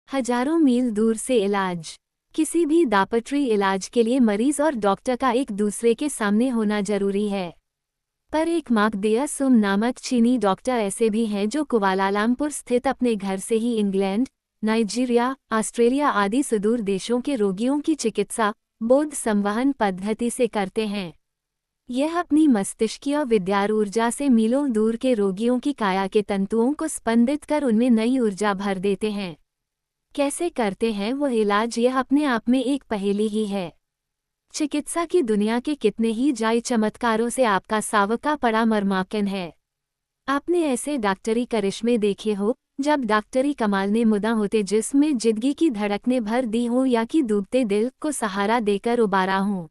हजारों मील दूर से इलाज। किसी भी दापट्री इलाज के लिए मरीज और डॉक्टर का एक दूसरे के सामने होना जरूरी है। पर एक माकदिया सुम नामक चीनी डॉक्टर ऐसे भी हैं जो कुआलालंपुर स्थित अपने घर से ही इंग्लैंड, नाइजीरिया, ऑस्ट्रेलिया आदि सुदूर देशों के रोगियों की चिकित्सा बोध संवहन पद्धति से करते हैं। यह अपनी मस्तिष्कीय विद्युत ऊर्जा से मीलों दूर के रोगियों की काया के तंतुओं को स्पंदित कर उनमें नई ऊर्जा भर देते हैं। कैसे करते हैं वो इलाज, यह अपने आप में एक पहेली ही है। चिकित्सा की दुनिया के कितने ही जाय चमत्कारों से आपका सावका पड़ा मरमाकन है। आपने ऐसे डॉक्टरी करिश्मे देखे हो जब डॉक्टरी कमाल ने मुदा होते जिसमें जिंदगी की धड़कने भर दी हो या कि डूबते दिल को सहारा देकर उबारा हो।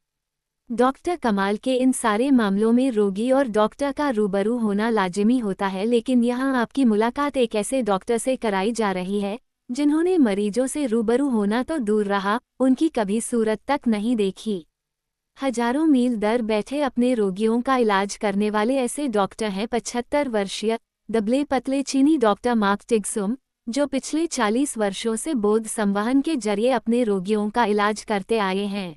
डॉक्टर कमाल के इन सारे मामलों में रोगी और डॉक्टर का रूबरू होना लाजिमी होता है, लेकिन यहाँ आपकी मुलाकात एक ऐसे डॉक्टर से कराई जा रही है जिन्होंने मरीजों से रूबरू होना तो दूर रहा, उनकी कभी सूरत तक नहीं देखी। हजारों मील दर बैठे अपने रोगियों का इलाज करने वाले ऐसे डॉक्टर हैं 75 वर्षीय दबले पतले चीनी डॉक्टर मार्क टिग्सुम, जो पिछले 40 वर्षों से बोध संवहन के जरिए अपने रोगियों का इलाज करते आए हैं।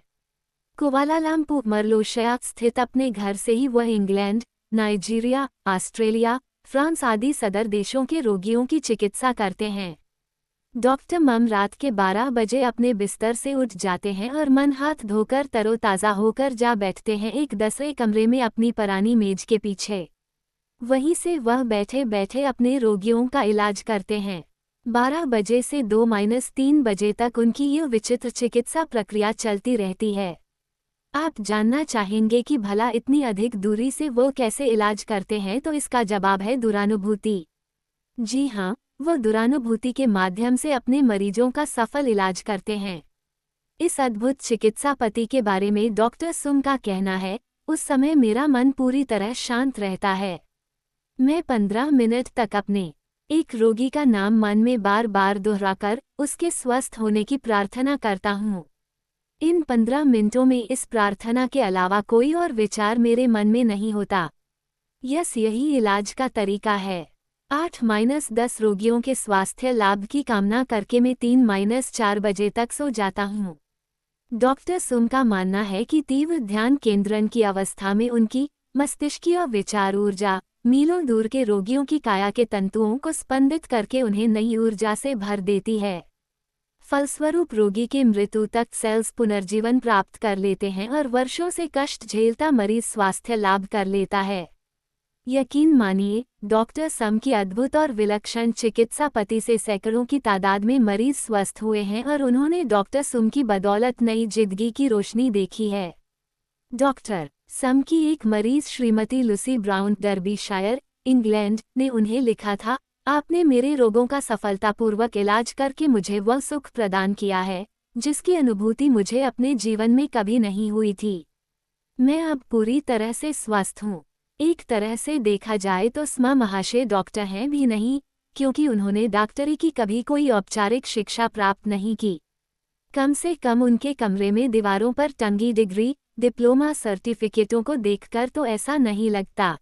कुआलालंपुर मलेशिया स्थित अपने घर से ही वह इंग्लैंड, नाइजीरिया, ऑस्ट्रेलिया, फ्रांस आदि सदर देशों के रोगियों की चिकित्सा करते हैं। डॉक्टर मम रात के 12 बजे अपने बिस्तर से उठ जाते हैं और मन हाथ धोकर तरोताज़ा होकर जा बैठते हैं एक दूसरे कमरे में अपनी पुरानी मेज के पीछे। वहीं से वह बैठे बैठे अपने रोगियों का इलाज करते हैं। 12 बजे से 2-3 बजे तक उनकी ये विचित्र चिकित्सा प्रक्रिया चलती रहती है। आप जानना चाहेंगे कि भला इतनी अधिक दूरी से वो कैसे इलाज करते हैं, तो इसका जवाब है दुरानुभूति। जी हाँ, वो दुरानुभूति के माध्यम से अपने मरीजों का सफल इलाज करते हैं। इस अद्भुत चिकित्सा पद्धति के बारे में डॉक्टर सुम का कहना है, उस समय मेरा मन पूरी तरह शांत रहता है। मैं 15 मिनट तक अपने एक रोगी का नाम मन में बार बार दोहराकर उसके स्वस्थ होने की प्रार्थना करता हूँ। इन 15 मिनटों में इस प्रार्थना के अलावा कोई और विचार मेरे मन में नहीं होता। यही इलाज का तरीका है। 8-10 रोगियों के स्वास्थ्य लाभ की कामना करके मैं 3-4 बजे तक सो जाता हूँ। डॉक्टर सुम का मानना है कि तीव्र ध्यान केंद्रण की अवस्था में उनकी मस्तिष्कीय विचार ऊर्जा मीलों दूर के रोगियों की काया के तंतुओं को स्पंदित करके उन्हें नई ऊर्जा से भर देती है। फलस्वरूप रोगी के मृत्यु तक सेल्स पुनर्जीवन प्राप्त कर लेते हैं और वर्षों से कष्ट झेलता मरीज स्वास्थ्य लाभ कर लेता है। यकीन मानिए, डॉक्टर सम की अद्भुत और विलक्षण चिकित्सा पद्धति से सैकड़ों की तादाद में मरीज स्वस्थ हुए हैं और उन्होंने डॉक्टर सुम की बदौलत नई जिंदगी की रोशनी देखी है। डॉक्टर सम की एक मरीज Shrimati Lucy brown Derbyshire, England, ने उन्हें लिखा था, आपने मेरे रोगों का सफलतापूर्वक इलाज करके मुझे वह सुख प्रदान किया है जिसकी अनुभूति मुझे अपने जीवन में कभी नहीं हुई थी। मैं अब पूरी तरह से स्वस्थ हूँ। एक तरह से देखा जाए तो स्मा महाशय डॉक्टर हैं भी नहीं, क्योंकि उन्होंने डॉक्टरी की कभी कोई औपचारिक शिक्षा प्राप्त नहीं की। कम से कम उनके कमरे में दीवारों पर टंगी डिग्री, डिप्लोमा सर्टिफिकेटों को देखकर तो ऐसा नहीं लगता।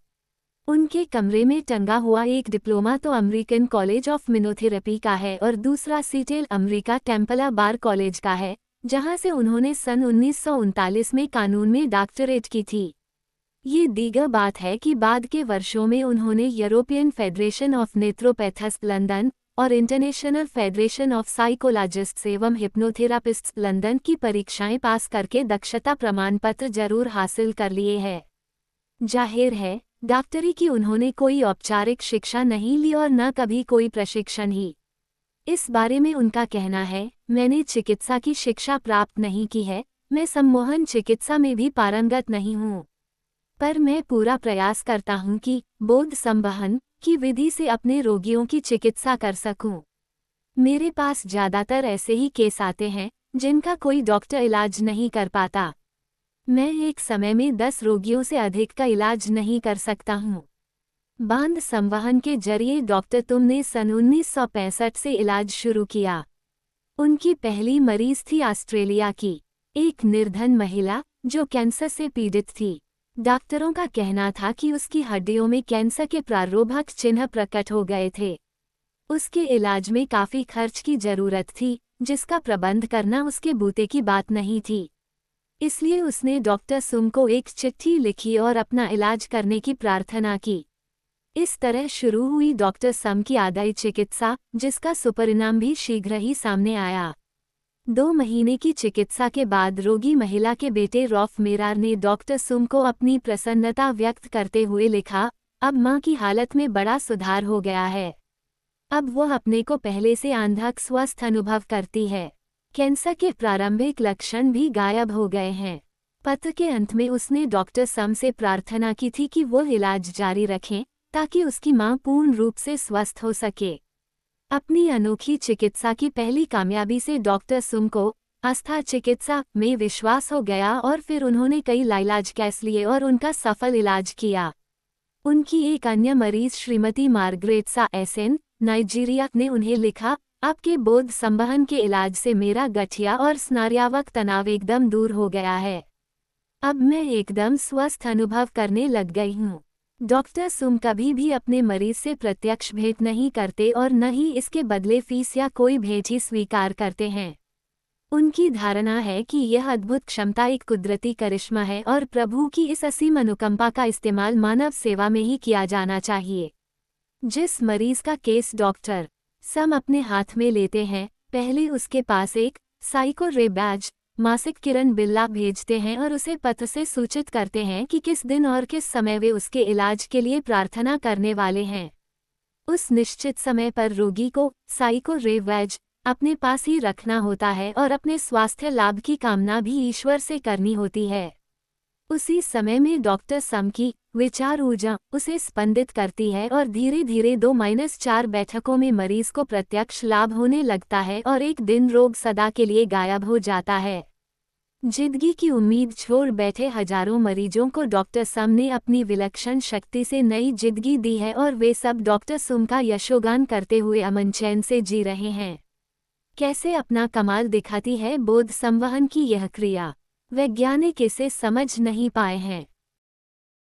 उनके कमरे में टंगा हुआ एक डिप्लोमा तो अमेरिकन कॉलेज ऑफ मिनोथेरेपी का है और दूसरा सीटेल अमेरिका टेम्पला बार कॉलेज का है, जहां से उन्होंने सन 1939 में कानून में डॉक्टरेट की थी। ये दीगर बात है कि बाद के वर्षों में उन्होंने यूरोपियन फेडरेशन ऑफ नेत्रोपैथ्स लंदन और इंटरनेशनल फेडरेशन ऑफ साइकोलॉजिस्ट्स एवं हिप्नोथेरापिस्ट्स लंदन की परीक्षाएं पास करके दक्षता प्रमाण पत्र जरूर हासिल कर लिए हैं। जाहिर है, डॉक्टरी की उन्होंने कोई औपचारिक शिक्षा नहीं ली और न कभी कोई प्रशिक्षण ही। इस बारे में उनका कहना है, मैंने चिकित्सा की शिक्षा प्राप्त नहीं की है, मैं सम्मोहन चिकित्सा में भी पारंगत नहीं हूँ, पर मैं पूरा प्रयास करता हूँ कि बोध संवहन की विधि से अपने रोगियों की चिकित्सा कर सकूं। मेरे पास ज़्यादातर ऐसे ही केस आते हैं जिनका कोई डॉक्टर इलाज नहीं कर पाता। मैं एक समय में 10 रोगियों से अधिक का इलाज नहीं कर सकता हूँ। बांध संवहन के जरिए डॉक्टर तुम ने सन 1965 से इलाज शुरू किया। उनकी पहली मरीज थी ऑस्ट्रेलिया की एक निर्धन महिला जो कैंसर से पीड़ित थी। डॉक्टरों का कहना था कि उसकी हड्डियों में कैंसर के प्रारोभक चिन्ह प्रकट हो गए थे। उसके इलाज में काफी खर्च की जरूरत थी, जिसका प्रबंध करना उसके बूते की बात नहीं थी। इसलिए उसने डॉक्टर सुम को एक चिट्ठी लिखी और अपना इलाज करने की प्रार्थना की। इस तरह शुरू हुई डॉक्टर सम की आदाई चिकित्सा, जिसका सुपरिणाम भी शीघ्र ही सामने आया। 2 महीने की चिकित्सा के बाद रोगी महिला के बेटे रॉफ मेरार ने डॉक्टर सुम को अपनी प्रसन्नता व्यक्त करते हुए लिखा, अब मां की हालत में बड़ा सुधार हो गया है। अब वह अपने को पहले से आंधक स्वस्थ अनुभव करती है। कैंसर के प्रारंभिक लक्षण भी गायब हो गए हैं। पत्र के अंत में उसने डॉक्टर सम से प्रार्थना की थी कि वो इलाज जारी रखें, ताकि उसकी मां पूर्ण रूप से स्वस्थ हो सके। अपनी अनोखी चिकित्सा की पहली कामयाबी से डॉक्टर सुम को आस्था चिकित्सा में विश्वास हो गया और फिर उन्होंने कई लाइलाज कैस लिए और उनका सफल इलाज किया। उनकी एक अन्य मरीज श्रीमती मार्गरेट सा एसन, नाइजीरिया ने उन्हें लिखा, आपके बोध संवहन के इलाज से मेरा गठिया और स्नार्यावक तनाव एकदम दूर हो गया है। अब मैं एकदम स्वस्थ अनुभव करने लग गई हूँ। डॉक्टर सुम कभी भी अपने मरीज से प्रत्यक्ष भेंट नहीं करते और न ही इसके बदले फीस या कोई भेंट ही स्वीकार करते हैं। उनकी धारणा है कि यह अद्भुत क्षमता एक कुदरती करिश्मा है और प्रभु की इस असीम अनुकंपा का इस्तेमाल मानव सेवा में ही किया जाना चाहिए। जिस मरीज का केस डॉक्टर सम अपने हाथ में लेते हैं, पहले उसके पास एक साइको रे बैज मासिक किरण बिल्ला भेजते हैं और उसे पत्र से सूचित करते हैं कि किस दिन और किस समय वे उसके इलाज के लिए प्रार्थना करने वाले हैं। उस निश्चित समय पर रोगी को साइको रे बैज अपने पास ही रखना होता है और अपने स्वास्थ्य लाभ की कामना भी ईश्वर से करनी होती है। उसी समय में डॉक्टर सम की विचार ऊर्जा उसे स्पंदित करती है और धीरे धीरे 2-4 बैठकों में मरीज को प्रत्यक्ष लाभ होने लगता है और एक दिन रोग सदा के लिए गायब हो जाता है। जिंदगी की उम्मीद छोड़ बैठे हजारों मरीजों को डॉक्टर सम ने अपनी विलक्षण शक्ति से नई जिंदगी दी है और वे सब डॉक्टर सुम का यशोगान करते हुए अमन चैन से जी रहे हैं। कैसे अपना कमाल दिखाती है बोध संवहन की यह क्रिया, वैज्ञानिक इसे समझ नहीं पाए हैं।